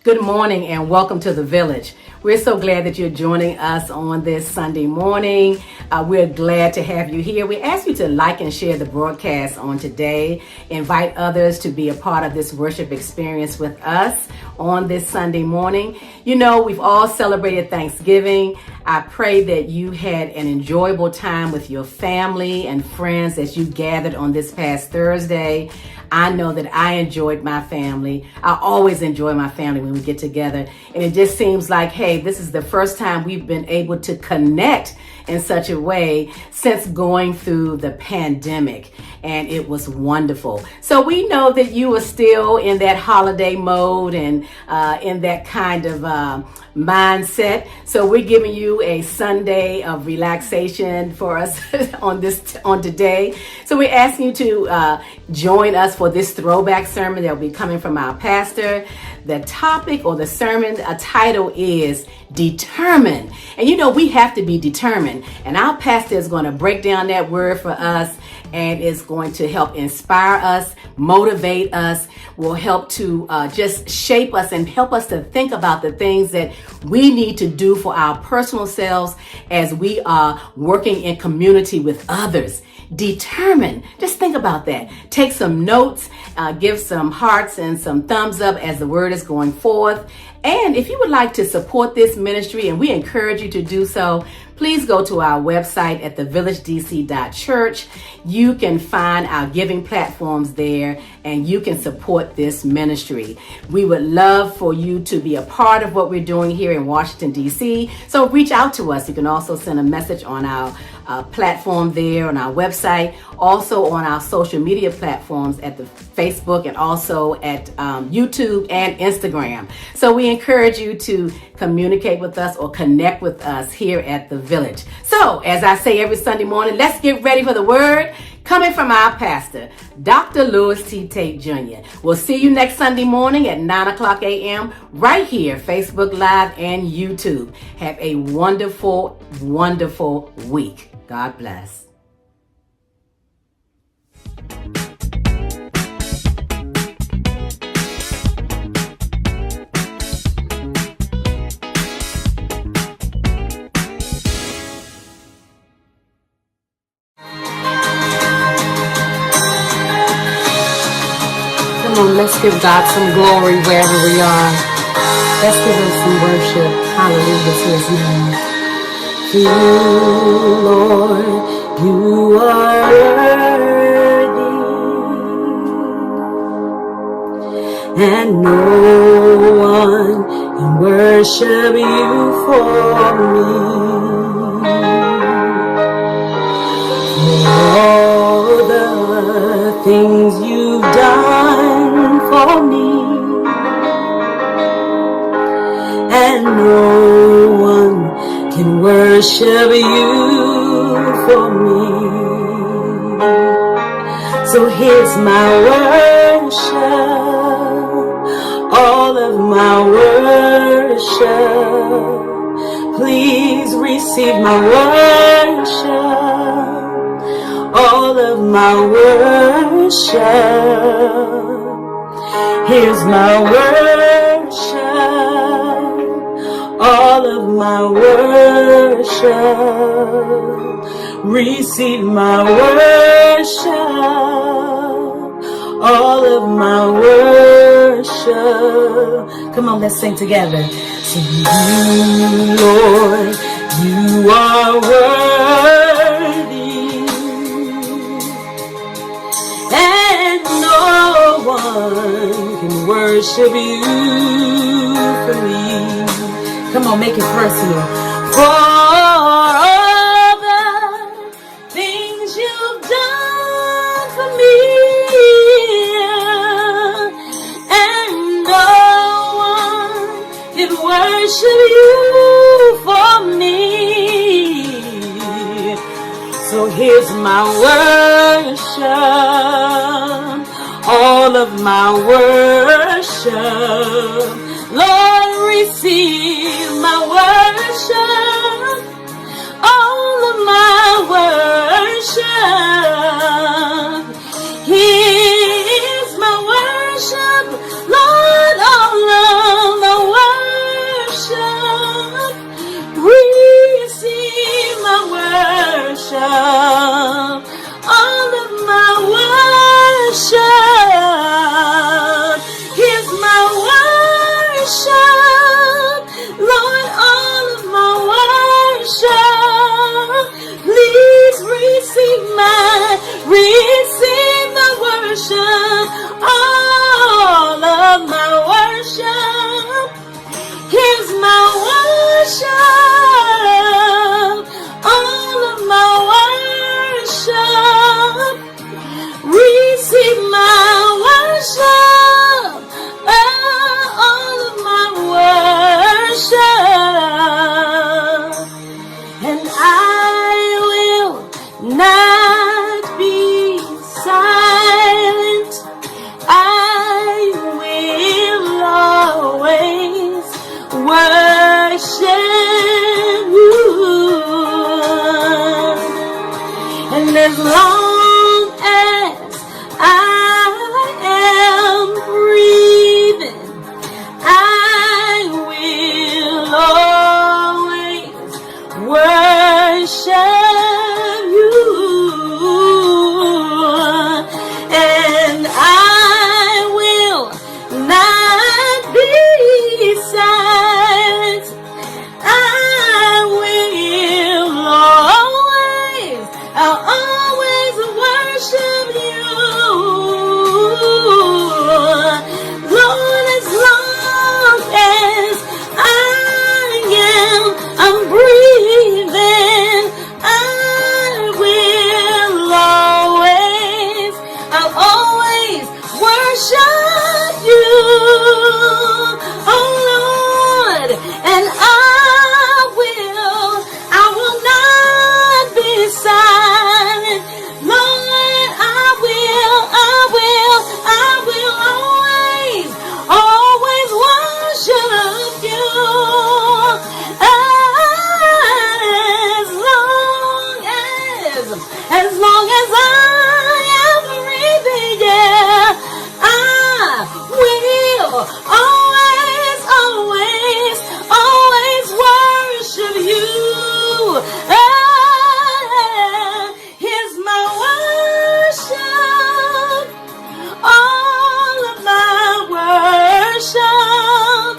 Good morning and welcome to the Village. We're so glad that you're joining us on this Sunday morning. We're glad to have you here. We ask you to like and share the broadcast on today. Invite others to be a part of this worship experience with us on this Sunday morning. You know, we've all celebrated Thanksgiving. I pray that you had an enjoyable time with your family and friends as you gathered on this past Thursday. I know that I enjoyed my family. I always enjoy my family when we get together. And it just seems like, hey, this is the first time we've been able to connect in such a way since going through the pandemic. And it was wonderful. So we know that you are still in that holiday mode and in that kind of mindset. So we're giving you a Sunday of relaxation for us on today. So we're asking you to join us for this throwback sermon that will be coming from our pastor. The topic or the sermon title is Determined. And you know, we have to be determined. And our pastor is going to break down that word for us and is going to help inspire us, motivate us, will help to just shape us and help us to think about the things that we need to do for our personal selves as we are working in community with others. Determined. Just think about that. Take some notes, give some hearts and some thumbs up as the word is going forth. And if you would like to support this ministry, and we encourage you to do so, please go to our website at thevillagedc.church. You can find our giving platforms there and you can support this ministry. We would love for you to be a part of what we're doing here in Washington, D.C. So reach out to us. You can also send a message on our platform there on our website, also on our social media platforms at the Facebook and also at YouTube and Instagram. So we encourage you to communicate with us or connect with us here at the Village. So as I say every Sunday morning, let's get ready for the word coming from our pastor, Dr. Louis T. Tait Jr. We'll see you next Sunday morning at 9 o'clock a.m. right here, Facebook Live and YouTube. Have a wonderful, wonderful week. God bless. Come on, let's give God some glory wherever we are. Let's give him some worship. Hallelujah to his name. To you, Lord, you are worthy, and no one can worship you for me. For all the things you've done for me, and no one can worship you for me. So here's my worship, all of my worship. Please receive my worship, all of my worship. Here's my worship, all of my worship. Receive my worship, all of my worship. Come on, let's sing together. To you, Lord, you are worthy, and no one can worship you for me. Come on, make it personal. For all the things you've done for me, and no one can worship you for me. So here's my worship, all of my worship. Lord, receive my worship, all of my worship. Here's my worship, Lord, all of my receive my worship, all of my worship. Here's my worship, all of my worship. Receive my worship, all of my worship. And I will not be silent. I will always worship you. And as long as I am breathing, I will always worship you. And I will not be silent. I'll always worship you. Lord, as long as I'm breathing, I'll always worship you. Oh Lord, and I will not be silent. Lord, I will always worship you. As long as I am breathing, yeah, I will always worship you. Here's my worship, all of my worship.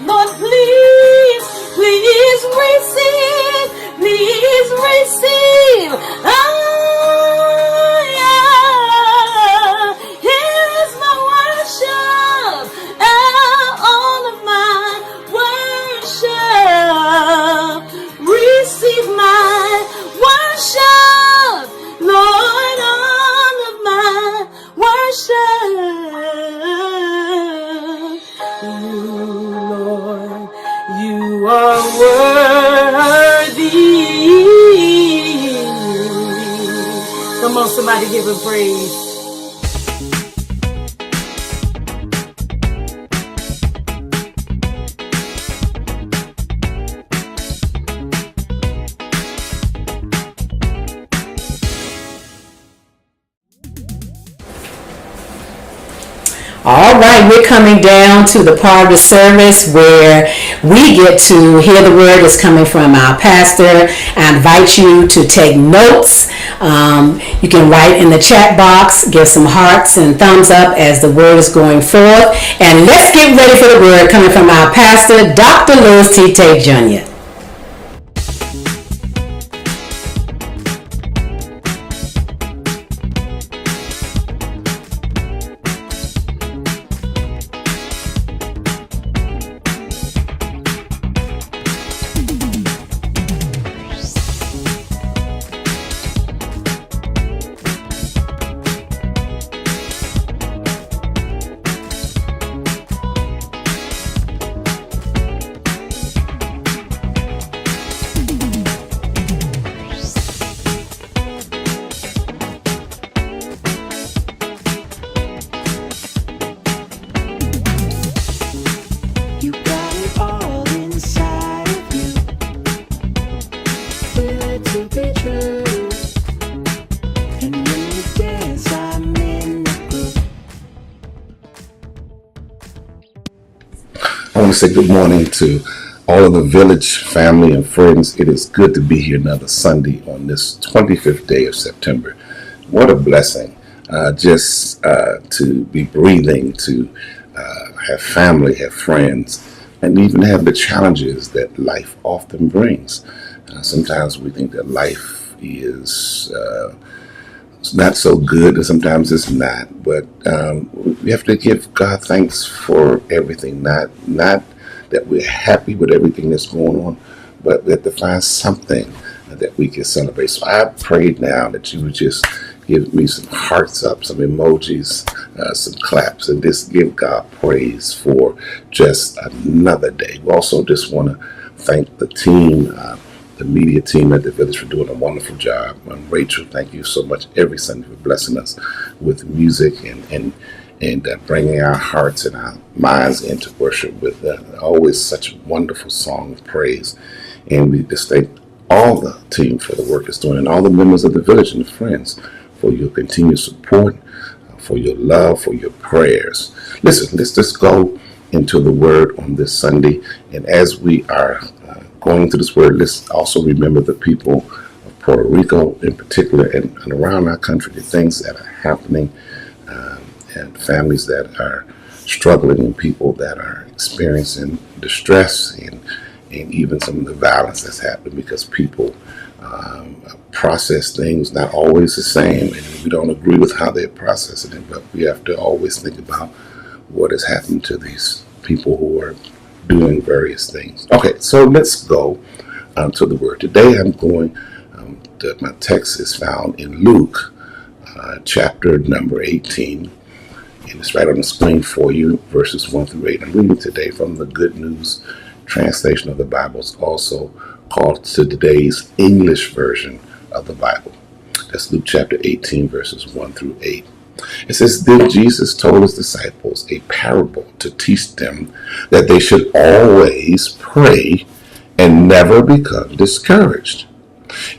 Lord, please receive. Oh, yeah. Here's my worship, all of my worship. Receive my worship, Lord, all of my worship. Lord, you are worthy. Come on, somebody give him praise. All right, we're coming down to the part of the service where we get to hear the word that's coming from our pastor. I invite you to take notes. You can write in the chat box, give some hearts and thumbs up as the word is going forth. And let's get ready for the word coming from our pastor, Dr. Louis T. Tait Jr. I want to say good morning to all of the village family and friends. It is good to be here another Sunday on this 25th day of September. What a blessing just to be breathing, to have family, have friends, and even have the challenges that life often brings. Sometimes we think that life is it's not so good, and sometimes it's not. But we have to give God thanks for everything. Not that we're happy with everything that's going on, but we have to find something that we can celebrate. So I prayed now that you would just give me some hearts up, some emojis, some claps, and just give God praise for just another day. We also just want to thank the team, the media team at the Village, for doing a wonderful job. Rachel, thank you so much every Sunday for blessing us with music and bringing our hearts and our minds into worship with always such a wonderful song of praise. And we just thank all the team for the work it's doing, and all the members of the Village and the friends for your continued support, for your love, for your prayers. Listen, let's just go into the Word on this Sunday. And as we are going into this Word, let's also remember the people of Puerto Rico in particular, and around our country, the things that are happening, and families that are struggling, and people that are experiencing distress, and even some of the violence that's happening, because people process things not always the same, and we don't agree with how they're processing it, but we have to always think about what has happened to these people who are doing various things. Okay, so let's go to the Word. Today I'm going, my text is found in Luke chapter number 18, and it's right on the screen for you, verses 1 through 8. I'm reading today from the Good News translation of the Bible. It's also called to today's English version of the Bible. That's Luke chapter 18, verses 1 through 8. It says, "Then Jesus told his disciples a parable to teach them that they should always pray and never become discouraged.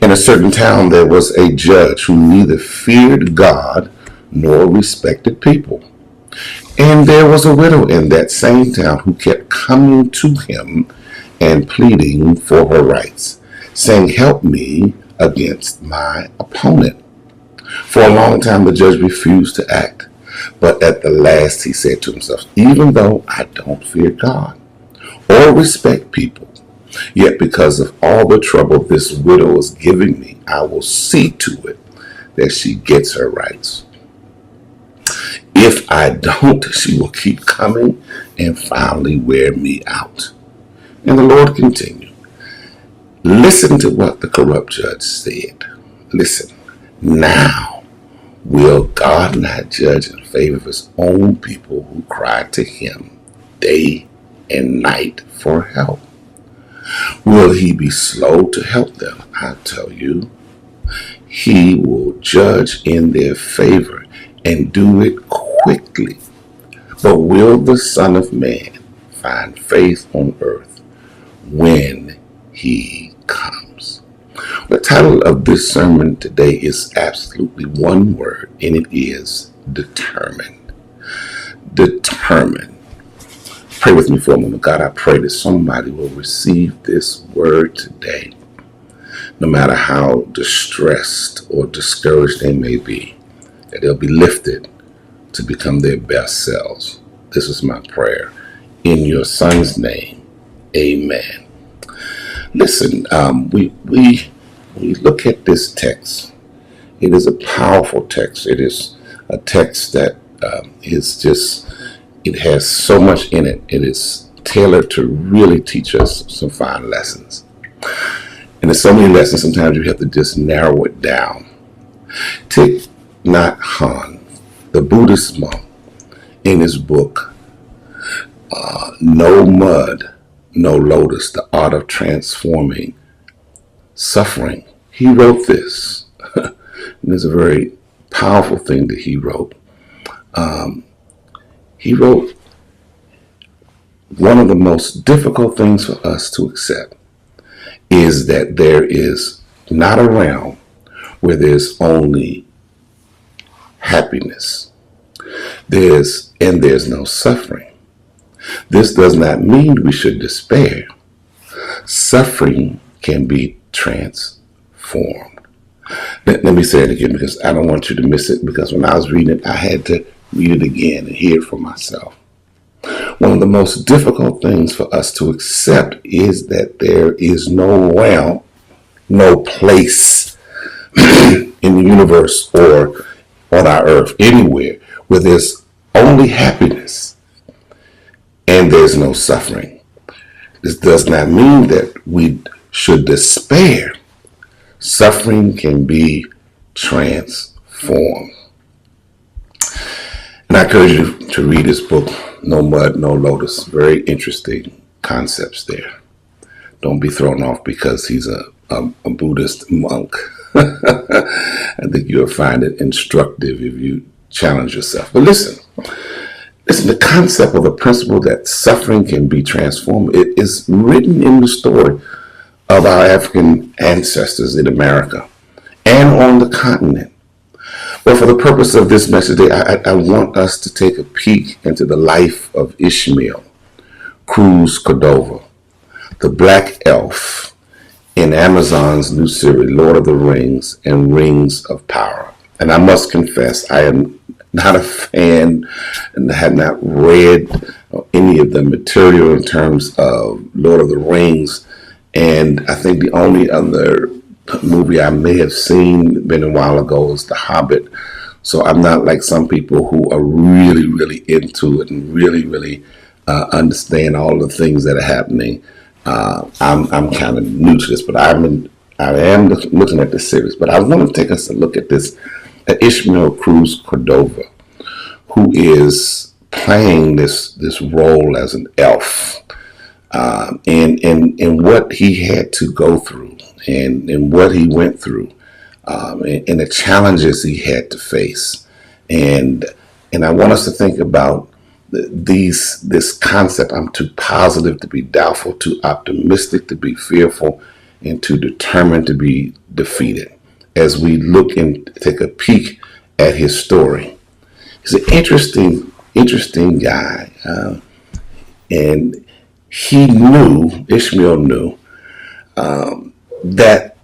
In a certain town there was a judge who neither feared God nor respected people. And there was a widow in that same town who kept coming to him and pleading for her rights, saying, 'Help me against my opponent.' For a long time the judge refused to act, but at the last he said to himself, 'Even though I don't fear God or respect people, yet because of all the trouble this widow is giving me, I will see to it that she gets her rights. If I don't, she will keep coming and finally wear me out.' And the Lord continued, 'Listen to what the corrupt judge said. Listen, now will God not judge in favor of his own people who cry to him day and night for help? Will he be slow to help them? I tell you, he will judge in their favor and do it quickly. But will the Son of Man find faith on earth when he comes?" The title of this sermon today is absolutely one word, and it is determined. Determined. Pray with me for a moment. God, I pray that somebody will receive this word today, no matter how distressed or discouraged they may be, that they'll be lifted to become their best selves. This is my prayer. In your Son's name, amen. Listen, we look at this text. It is a powerful text. It is a text that is just, it has so much in it. It is tailored to really teach us some fine lessons. And there's so many lessons, sometimes you have to just narrow it down. Tait Han, the Buddhist monk, in his book, No Mud, No Lotus, The Art of Transforming Suffering, he wrote this. And it's a very powerful thing that he wrote. He wrote, "One of the most difficult things for us to accept is that there is not a realm where there's only happiness. There's no suffering. This does not mean we should despair. Suffering can be transformed." Let me say it again, because I don't want you to miss it, because when I was reading it, I had to read it again and hear it for myself. One of the most difficult things for us to accept is that there is no realm, no place in the universe or on our earth, anywhere where there's only happiness and there's no suffering. This does not mean that we should despair. Suffering can be transformed. And I encourage you to read this book, No Mud, No Lotus. Very interesting concepts there. Don't be thrown off because he's a Buddhist monk. I think you'll find it instructive if you challenge yourself. But listen, the concept of the principle that suffering can be transformed, it is written in the story of our African ancestors in America and on the continent. But for the purpose of this message today, I want us to take a peek into the life of Ishmael Cruz Cordova, the black elf in Amazon's new series, Lord of the Rings and Rings of Power. And I must confess, I am not a fan and have not read any of the material in terms of Lord of the Rings. And I think the only other movie I may have seen been a while ago is The Hobbit. So I'm not like some people who are really, really into it and really, really understand all the things that are happening. I'm kind of new to this, but I am looking at the series. But I want to take us a look at this, at Ishmael Cruz Cordova, who is playing this role as an elf, and what he had to go through, and what he went through, and the challenges he had to face, and I want us to think about this concept. I'm too positive to be doubtful, too optimistic to be fearful, and too determined to be defeated. As we look and take a peek at his story, he's an interesting guy, and Ishmael knew that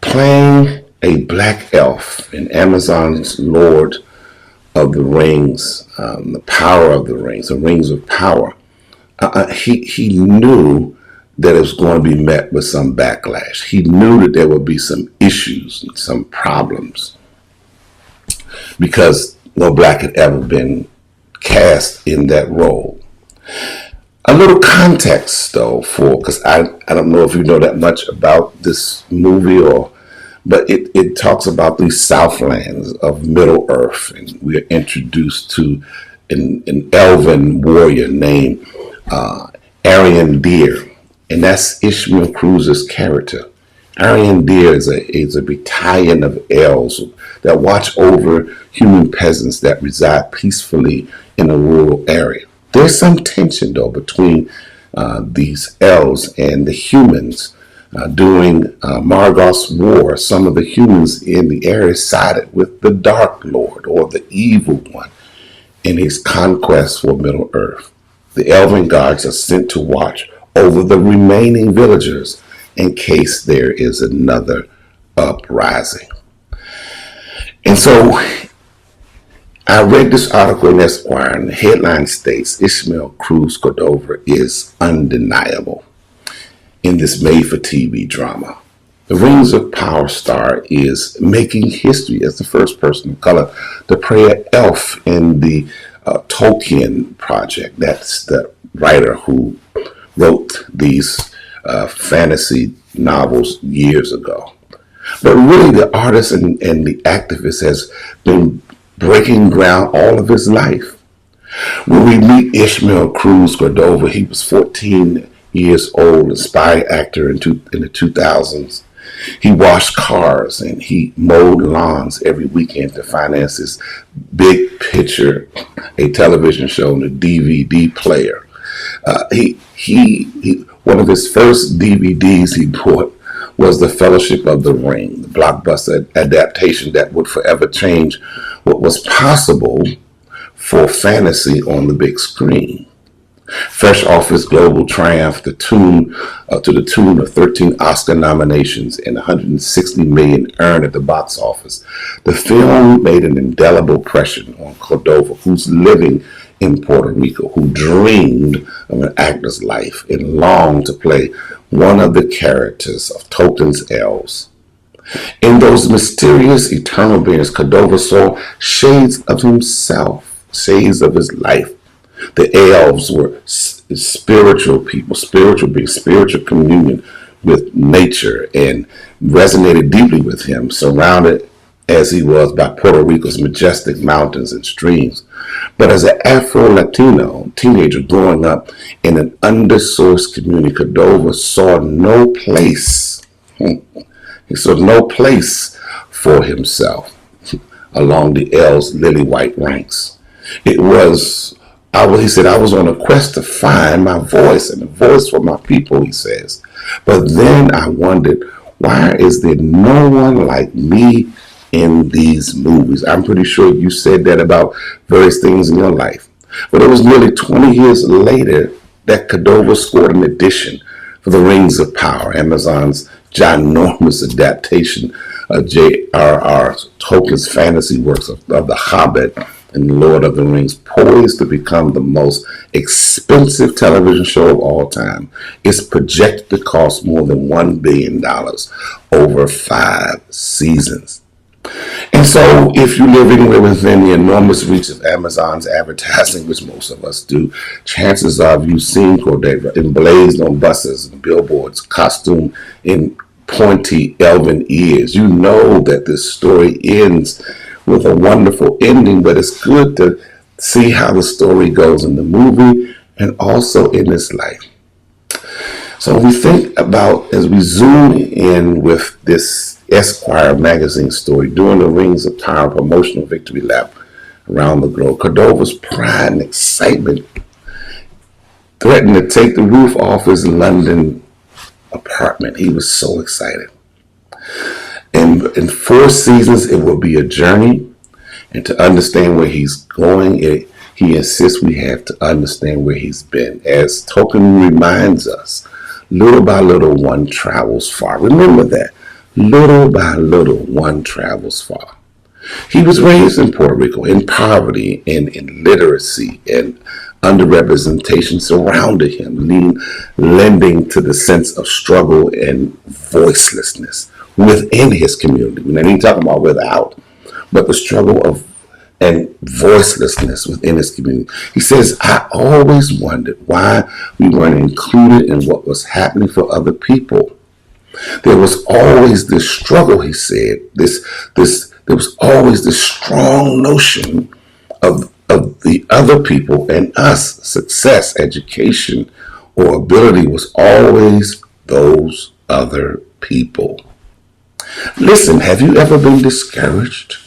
playing a black elf in Amazon's Lord of the Rings, the power of the rings, the rings of power, he knew that it was going to be met with some backlash. He knew that there would be some issues and some problems because no black had ever been cast in that role. A little context, though, because I don't know if you know that much about this movie, but it talks about these Southlands of Middle Earth, and we're introduced to an elven warrior named Arian Deer, and that's Ishmael Cruz's character. Arian Deer is a battalion of elves that watch over human peasants that reside peacefully in a rural area. There's some tension, though, between these elves and the humans. During Morgoth's war, some of the humans in the area sided with the Dark Lord, or the Evil One, in his conquest for Middle Earth. The elven guards are sent to watch over the remaining villagers in case there is another uprising. And so I read this article in Esquire, and the headline states Ishmael Cruz Cordova is undeniable in this made-for-TV drama. The Rings of Power star is making history as the first person of color to play an elf in the Tolkien project. That's the writer who wrote these fantasy novels years ago. But really, the artist and the activist has been breaking ground all of his life. When we meet Ishmael Cruz Cordova, he was 14 years old, aspiring actor in the 2000s. He washed cars and he mowed lawns every weekend to finance his big picture, a television show, and a DVD player. One of his first DVDs he bought was The Fellowship of the Ring, the blockbuster adaptation that would forever change what was possible for fantasy on the big screen. Fresh off his global triumph, to the tune of 13 Oscar nominations and $160 million earned at the box office, the film made an indelible impression on Cordova, who's living in Puerto Rico, who dreamed of an actor's life and longed to play one of the characters of Tolkien's elves. In those mysterious eternal beings, Cordova saw shades of himself, shades of his life. The elves were spiritual people, spiritual beings, spiritual communion with nature, and resonated deeply with him, surrounded as he was by Puerto Rico's majestic mountains and streams. But as an Afro-Latino teenager growing up in an undersourced community, Cordova saw no place. He saw no place for himself along the L's lily white ranks. It was, he said, I was on a quest to find my voice and a voice for my people, he says. But then I wondered, why is there no one like me in these movies? I'm pretty sure you said that about various things in your life. But it was nearly 20 years later that Cordova scored an audition for The Rings of Power, Amazon's ginormous adaptation of J.R.R. Tolkien's fantasy works of The Hobbit and Lord of the Rings, poised to become the most expensive television show of all time. It's projected to cost more than $1 billion over 5 seasons. And so, if you live anywhere within the enormous reach of Amazon's advertising, which most of us do, chances are you've seen Cordova emblazoned on buses and billboards, costumed in pointy elven ears. You know that this story ends with a wonderful ending, but it's good to see how the story goes in the movie and also in this life. So we think about, as we zoom in with this Esquire magazine story, during the Rings of Power promotional victory lap around the globe, Cordova's pride and excitement threatened to take the roof off his London apartment. He was so excited. And in 4 seasons, it will be a journey. And to understand where he's going, he insists we have to understand where he's been. As Tolkien reminds us, little by little, one travels far. Remember that. Little by little, one travels far. He was raised in Puerto Rico in poverty and illiteracy, and underrepresentation surrounded him, lending to the sense of struggle and voicelessness within his community. We ain't talking about without, but the struggle of and voicelessness within his community. He says, I always wondered why we weren't included in what was happening for other people. There was always this struggle, he said. There was always this strong notion of the other people and us. Success, education, or ability was always those other people. Listen, have you ever been discouraged?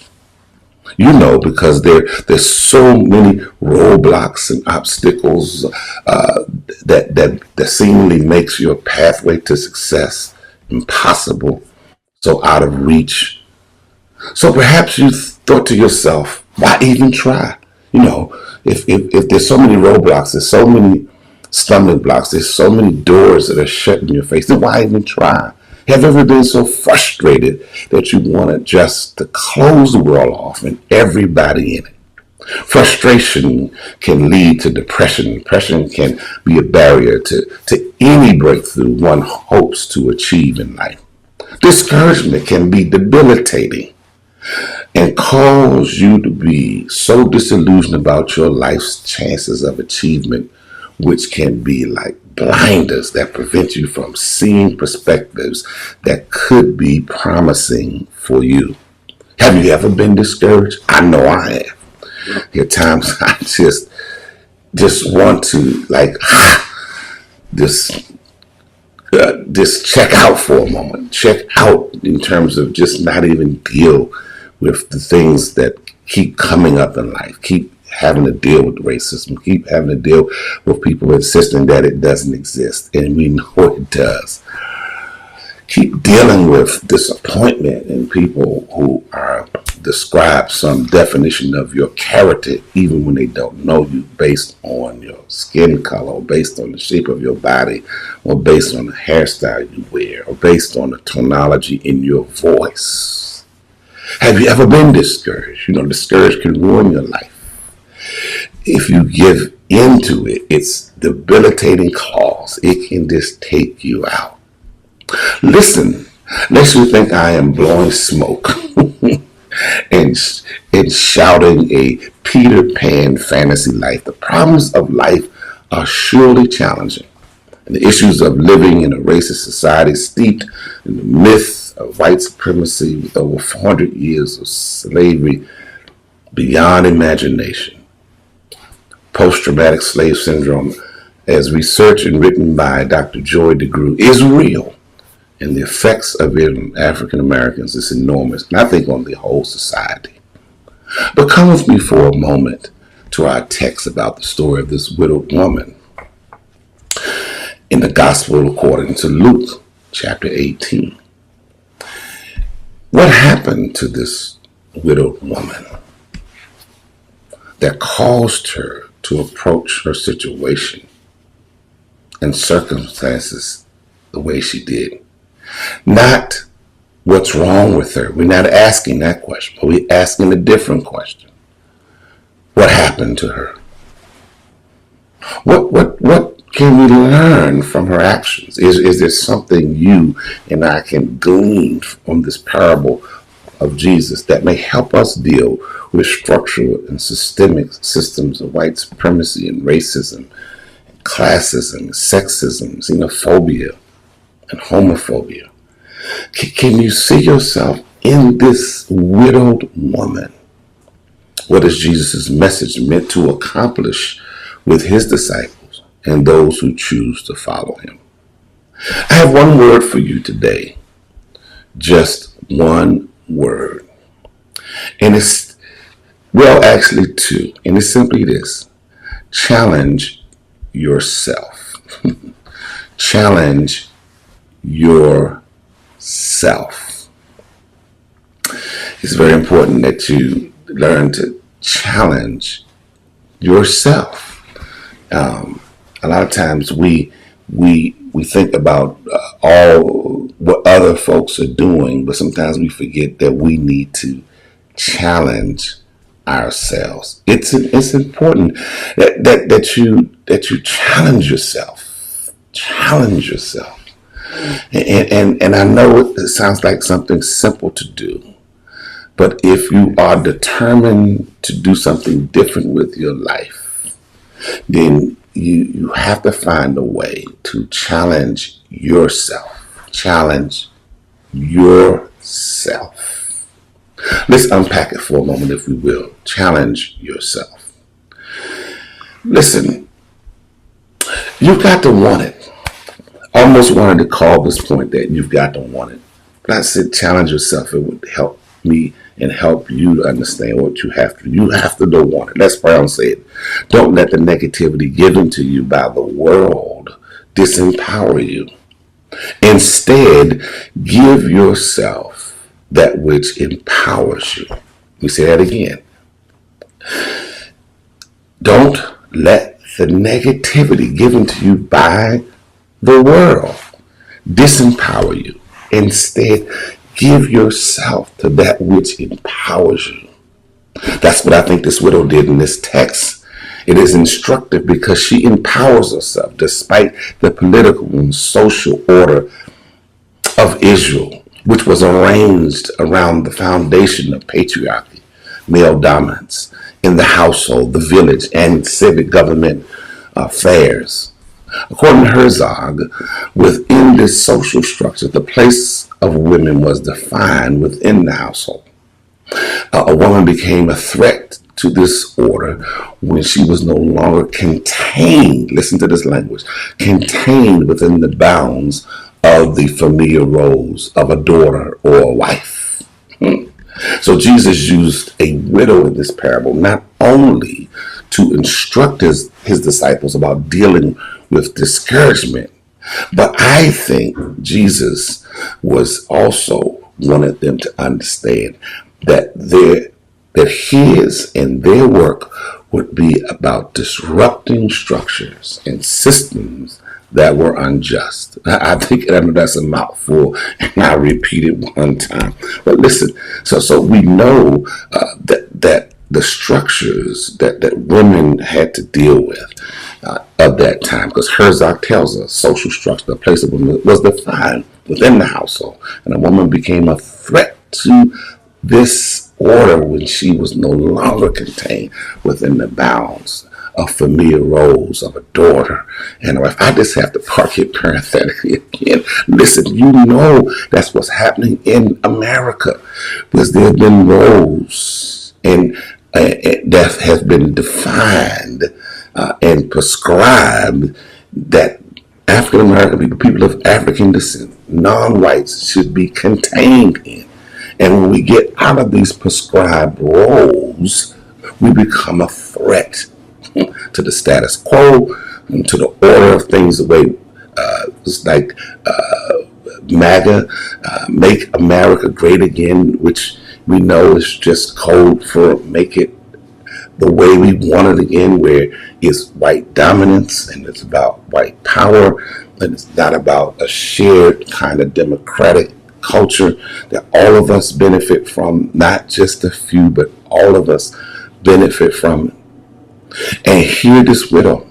You know, because there's so many roadblocks and obstacles that seemingly makes your pathway to success impossible, so out of reach. So perhaps you thought to yourself, why even try? You know, if there's so many roadblocks, there's so many stumbling blocks, there's so many doors that are shut in your face, then why even try? Have you ever been so frustrated that you wanted just to close the world off and everybody in it? Frustration can lead to depression. Depression can be a barrier to any breakthrough one hopes to achieve in life. Discouragement can be debilitating and cause you to be so disillusioned about your life's chances of achievement, which can be like blinders that prevent you from seeing perspectives that could be promising for you. Have you ever been discouraged? I know I have. There are times I just want to just check out for a moment. Check out in terms of just not even deal with the things that keep coming up in life. Keep having to deal with racism. Keep having to deal with people insisting that it doesn't exist, and we know it does. Keep dealing with disappointment in people who are describe some definition of your character, even when they don't know you, based on your skin color, or based on the shape of your body, or based on the hairstyle you wear, or based on the tonology in your voice. Have you ever been discouraged? You know, discouraged can ruin your life. If you give into it, it's debilitating cause. It can just take you out. Listen, Makes me think I am blowing smoke and, and shouting a Peter Pan fantasy life. The problems of life are surely challenging. And the issues of living in a racist society steeped in the myth of white supremacy with over 400 years of slavery beyond imagination. Post-traumatic slave syndrome, as researched and written by Dr. Joy DeGruy, is real. And the effects of it on African Americans is enormous, and I think on the whole society. But come with me for a moment to our text about the story of this widowed woman in the Gospel according to Luke chapter 18. What happened to this widowed woman that caused her to approach her situation and circumstances the way she did? Not what's wrong with her. We're not asking that question, but we're asking a different question. What happened to her? What can we learn from her actions? Is there something you and I can glean from this parable of Jesus that may help us deal with structural and systemic systems of white supremacy and racism, and classism, sexism, xenophobia, and homophobia? Can you see yourself in this widowed woman? What is Jesus' message meant to accomplish with his disciples and those who choose to follow him? I have one word for you today. Just one word. And it's, well, actually two. And it's simply this: challenge yourself. Challenge yourself. It's very important that you learn to challenge yourself. A lot of times we think about all what other folks are doing, but sometimes we forget that we need to challenge ourselves. It's important that you challenge yourself. Challenge yourself. And I know it sounds like something simple to do, but if you are determined to do something different with your life, then you have to find a way to challenge yourself. Challenge yourself. Let's unpack it for a moment, if we will. Challenge yourself. Listen, you've got to want it. I almost wanted to call this point that you've got to want it. But I said challenge yourself. It would help me and help you to understand what you have to do. You have to know want it. That's why I'm saying, don't let the negativity given to you by the world disempower you. Instead, give yourself that which empowers you. Let me say that again. Don't let the negativity given to you by the world disempower you. Instead, give yourself to that which empowers you. That's what I think this widow did in this text. It is instructive because she empowers herself despite the political and social order of Israel, which was arranged around the foundation of patriarchy, male dominance in the household, the village, and civic government affairs. According to Herzog, within this social structure, the place of women was defined within the household. A woman became a threat to this order when she was no longer contained, listen to this language, contained within the bounds of the familiar roles of a daughter or a wife. So Jesus used a widow in this parable not only to instruct his disciples about dealing with discouragement, but I think Jesus was also wanted them to understand that his and their work would be about disrupting structures and systems that were unjust. I think that's a mouthful, and I repeat it one time. But listen, so we know that the structures that women had to deal with of that time, because Herzog tells us social structure, the place of women was defined within the household. And a woman became a threat to this order when she was no longer contained within the bounds of familiar roles of a daughter and a wife. I just have to park it parenthetically again. Listen, you know that's what's happening in America, because there have been roles and that has been defined and prescribed that African American people, people of African descent, non-whites should be contained in. And when we get out of these prescribed roles, we become a threat to the status quo and to the order of things, the way it's like MAGA, Make America Great Again, which we know is just code for make it the way we want it again, where it's white dominance and it's about white power, and it's not about a shared kind of democratic culture that all of us benefit from, not just a few, but all of us benefit from. And here this widow,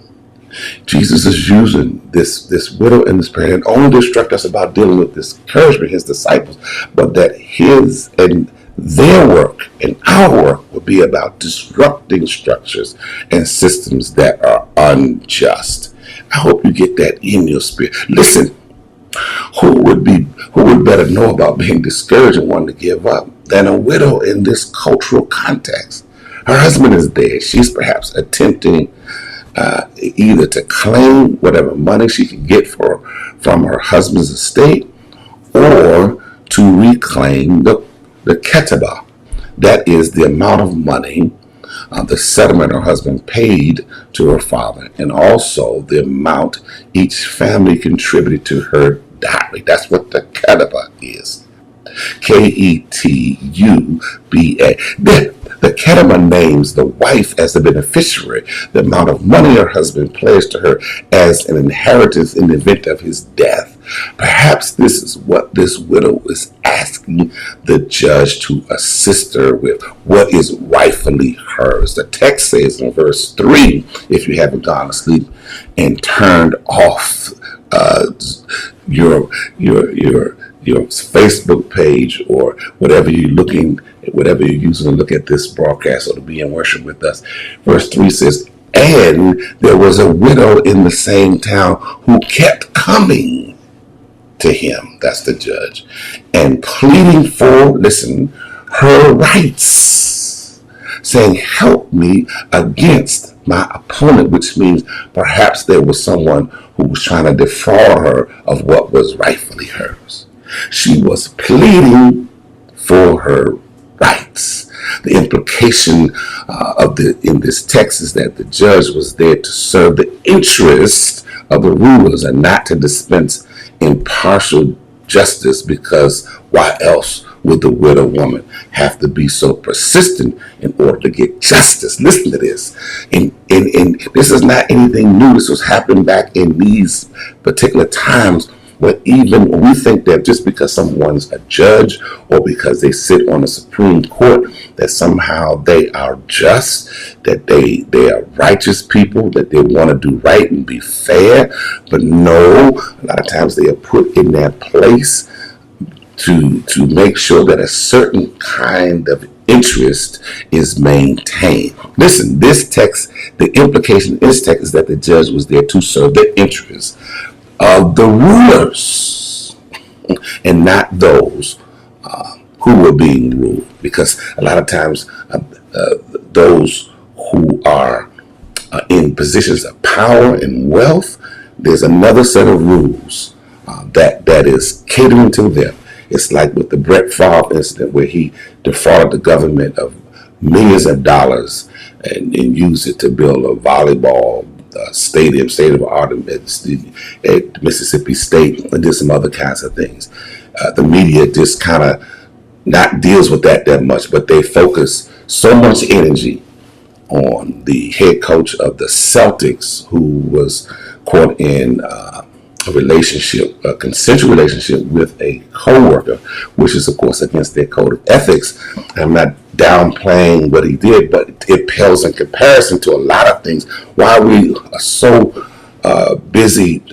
Jesus is using this widow in this prayer, and only to instruct us about dealing with discouragement, his disciples, but that his and their work and our work will be about disrupting structures and systems that are unjust. I hope you get that in your spirit. Listen, who would better know about being discouraged and wanting to give up than a widow in this cultural context? Her husband is dead. She's perhaps attempting either to claim whatever money she can get from her husband's estate, or to reclaim the ketaba. That is the amount of money, the settlement her husband paid to her father, and also the amount each family contributed to her dowry. That's what the ketaba is. Ketuba. The ketaba names the wife as the beneficiary, the amount of money her husband pledged to her as an inheritance in the event of his death. Perhaps this is what this widow is asking the judge to assist her with, what is rightfully hers. The text says in verse 3, if you haven't gone to sleep and turned off your Facebook page or whatever you're using to look at this broadcast or to be in worship with us. Verse 3 says, and there was a widow in the same town who kept coming to him, that's the judge, and pleading for, listen, her rights, saying, help me against my opponent, which means perhaps there was someone who was trying to defraud her of what was rightfully hers. She was pleading for her rights. The implication in this text is that the judge was there to serve the interests of the rulers and not to dispense impartial justice, because why else would the widow woman have to be so persistent in order to get justice? Listen to this. And this is not anything new. This was happening back in these particular times, where even when we think that just because someone's a judge or because they sit on the Supreme Court, that somehow they are just, that they are righteous people, that they want to do right and be fair. But no, a lot of times they are put in their place to make sure that a certain kind of interest is maintained. Listen, this text, the implication in this text is that the judge was there to serve the interests of the rulers and not those who were being ruled. Because a lot of times those who are in positions of power and wealth, there's another set of rules that is catering to them. It's like with the Brett Favre incident, where he defrauded the government of millions of dollars and used it to build a volleyball stadium, state of art at Mississippi State, and did some other kinds of things. The media just kind of not deals with that much, but they focus so much energy on the head coach of the Celtics, who was caught in a consensual relationship with a co-worker, which is of course against their code of ethics. I'm not downplaying what he did, but it pales in comparison to a lot of things. Why we are so busy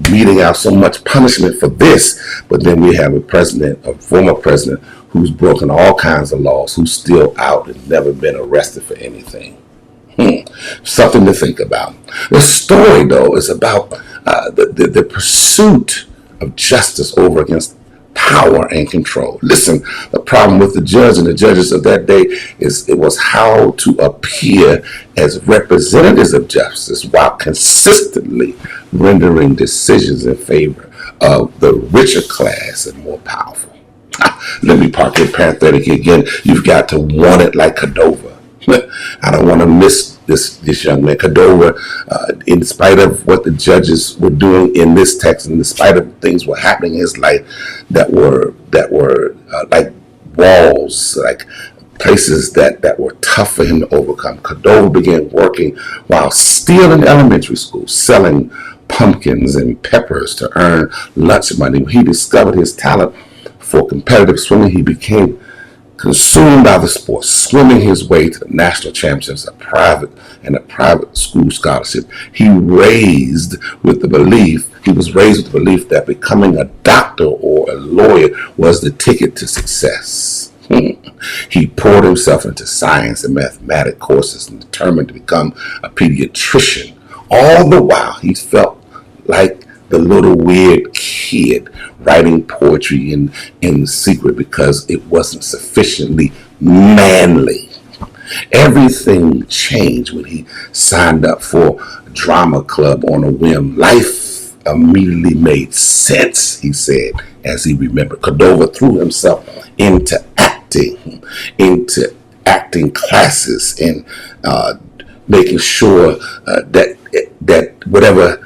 meting out so much punishment for this, but then we have a former president, who's broken all kinds of laws, who's still out and never been arrested for anything. Something to think about. The story, though, is about the pursuit of justice over against power and control. Listen, the problem with the judge and the judges of that day was how to appear as representatives of justice while consistently rendering decisions in favor of the richer class and more powerful. Let me park it parenthetically again. You've got to want it like Cordova. I don't want to miss this young man. Cordova, in spite of what the judges were doing in this text, and in spite of things were happening in his life that were like walls, like places that were tough for him to overcome, Cordova began working while still in elementary school, selling pumpkins and peppers to earn lunch money. He discovered his talent for competitive swimming. He became consumed by the sport, swimming his way to the national championships, a private school scholarship. He was raised with the belief that becoming a doctor or a lawyer was the ticket to success. He poured himself into science and mathematics courses and determined to become a pediatrician. All the while, he felt like the little weird kid writing poetry in secret because it wasn't sufficiently manly. Everything changed when he signed up for a drama club on a whim. Life immediately made sense, he said, as he remembered. Cordova threw himself into acting classes, and making sure that whatever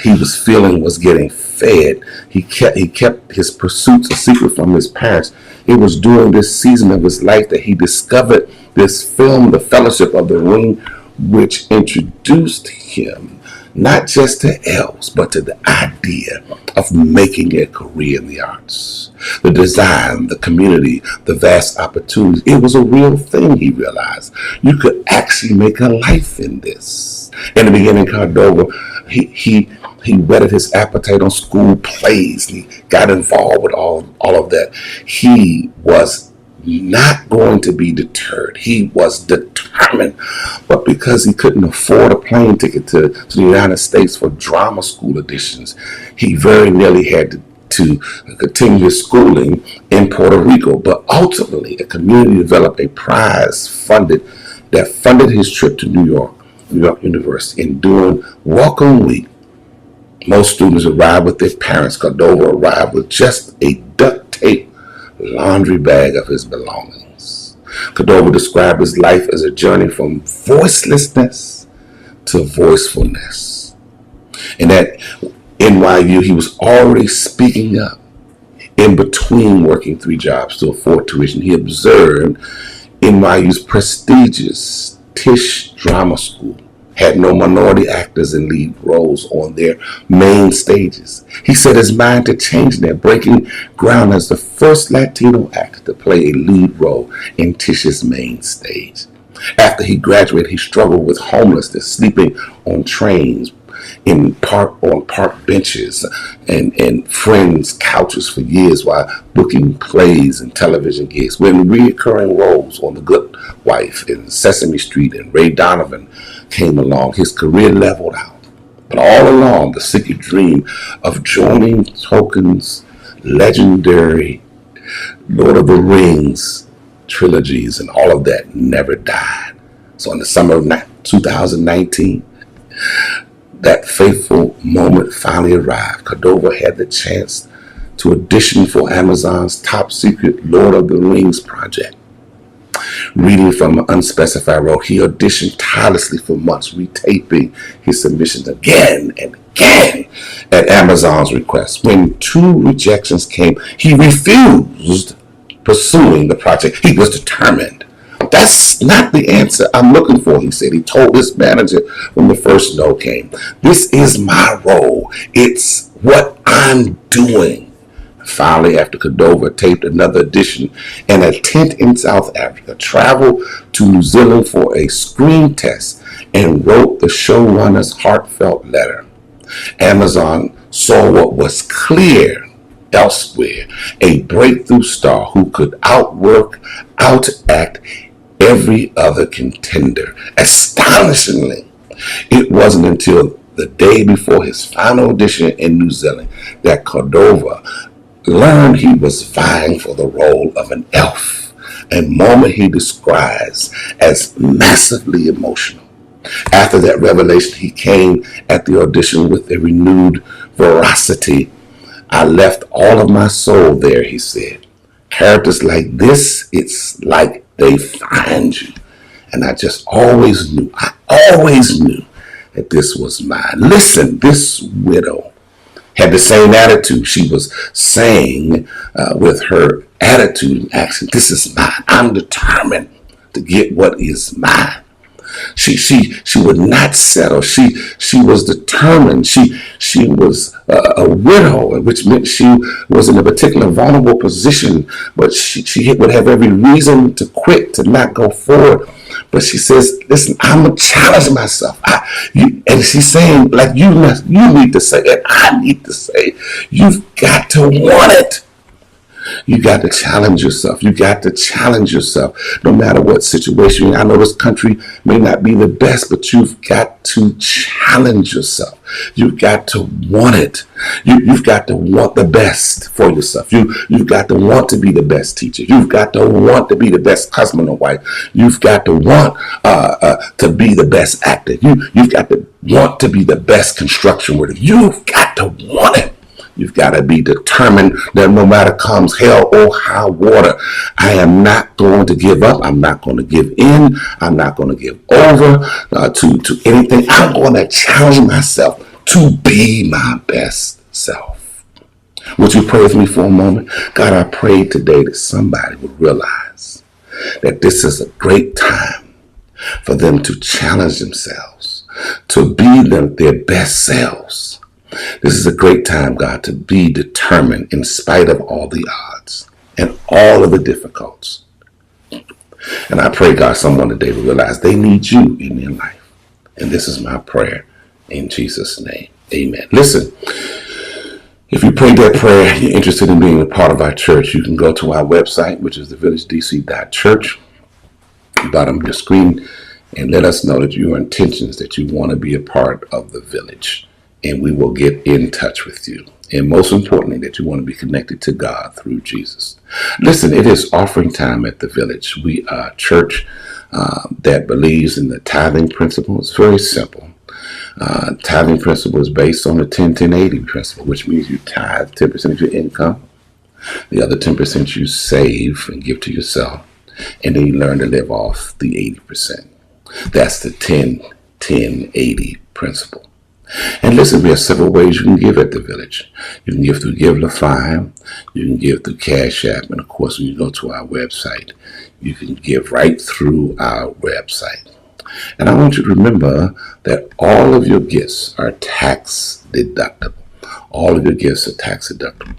he was feeling was getting fed. He kept his pursuits a secret from his parents. It was during this season of his life that he discovered this film, The Fellowship of the Ring, which introduced him not just to elves, but to the idea of making a career in the arts. The design, the community, the vast opportunities. It was a real thing, he realized. You could actually make a life in this. In the beginning, Cordova, he whetted his appetite on school plays. He got involved with all of that. He was not going to be deterred. He was determined. But because he couldn't afford a plane ticket to the United States for drama school auditions, he very nearly had to continue his schooling in Puerto Rico. But ultimately, a community developed a prize that funded his trip to New York University. And during welcome week, most students arrived with their parents. Cordova arrived with just a duct tape laundry bag of his belongings. Cordova described his life as a journey from voicelessness to voicefulness. And at NYU, he was already speaking up in between working 3 jobs to afford tuition. He observed NYU's prestigious Tisch Drama School had no minority actors in lead roles on their main stages. He set his mind to changing that, breaking ground as the first Latino actor to play a lead role in Tisch's main stage. After he graduated, he struggled with homelessness, sleeping on trains, on park benches, and friends' couches for years while booking plays and television gigs. When recurring roles on The Good Wife and Sesame Street and Ray Donovan came along, his career leveled out. But all along, the secret dream of joining Tolkien's legendary Lord of the Rings trilogies and all of that never died. So in the summer of 2019, that fateful moment finally arrived. Cordova had the chance to audition for Amazon's top secret Lord of the Rings project. Reading from an unspecified role, he auditioned tirelessly for months, retaping his submissions again and again at Amazon's request. When 2 rejections came, he refused pursuing the project. He was determined. That's not the answer I'm looking for, he said. He told his manager when the first no came. This is my role. It's what I'm doing. Finally, after Cordova taped another edition and a tent in South Africa, traveled to New Zealand for a screen test, and wrote the showrunner's heartfelt letter. Amazon saw what was clear elsewhere, a breakthrough star who could outact every other contender. Astonishingly, it wasn't until the day before his final audition in New Zealand that Cordova learned he was vying for the role of an elf, a moment he describes as massively emotional. After that revelation, he came at the audition with a renewed veracity. I left all of my soul there, he said. Characters like this, it's like they find you. And I always knew that this was mine. Listen, this widow had the same attitude. She was saying with her attitude and action, this is mine. I'm determined to get what is mine. She would not settle. She was determined. She was a widow, which meant she was in a particular vulnerable position, but she would have every reason to quit, to not go forward. But she says, listen, I'm going to challenge myself. And she's saying, like you need to say, and I need to say, you've got to want it. You got to challenge yourself. You got to challenge yourself no matter what situation. I know this country may not be the best, but you've got to challenge yourself. You've got to want it. You've got to want the best for yourself. You've got to want to be the best teacher. You've got to want to be the best husband or wife. You've got to want to be the best actor. You've got to want to be the best construction worker. You've got to want it. You've got to be determined that no matter comes hell or high water, I am not going to give up. I'm not going to give in. I'm not going to give over to anything. I'm going to challenge myself to be my best self. Would you pray with me for a moment? God, I pray today that somebody would realize that this is a great time for them to challenge themselves, to be their best selves. This is a great time, God, to be determined in spite of all the odds and all of the difficulties. And I pray, God, someone today will realize they need you in their life. And this is my prayer in Jesus' name. Amen. Listen, if you prayed that prayer, you're interested in being a part of our church, you can go to our website, which is thevillagedc.church, bottom of your screen, and let us know that your intentions, that you want to be a part of the village. And we will get in touch with you. And most importantly, that you want to be connected to God through Jesus. Listen, it is offering time at the village. We are a church that believes in the tithing principle. It's very simple. Tithing principle is based on the 10-10-80 principle, which means you tithe 10% of your income. The other 10% you save and give to yourself. And then you learn to live off the 80%. That's the 10-10-80 principle. And listen, we have several ways you can give at the village. You can give through Givelify, you can give through Cash App, and of course, when you go to our website, you can give right through our website. And I want you to remember that all of your gifts are tax deductible. All of your gifts are tax deductible.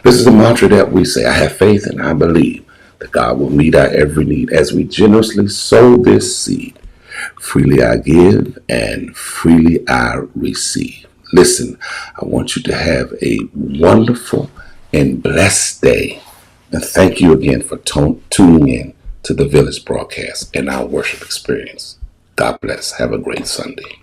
This is a mantra that we say, I have faith and I believe that God will meet our every need as we generously sow this seed. Freely I give and freely I receive. Listen, I want you to have a wonderful and blessed day. And thank you again for tuning in to the Village broadcast and our worship experience. God bless. Have a great Sunday.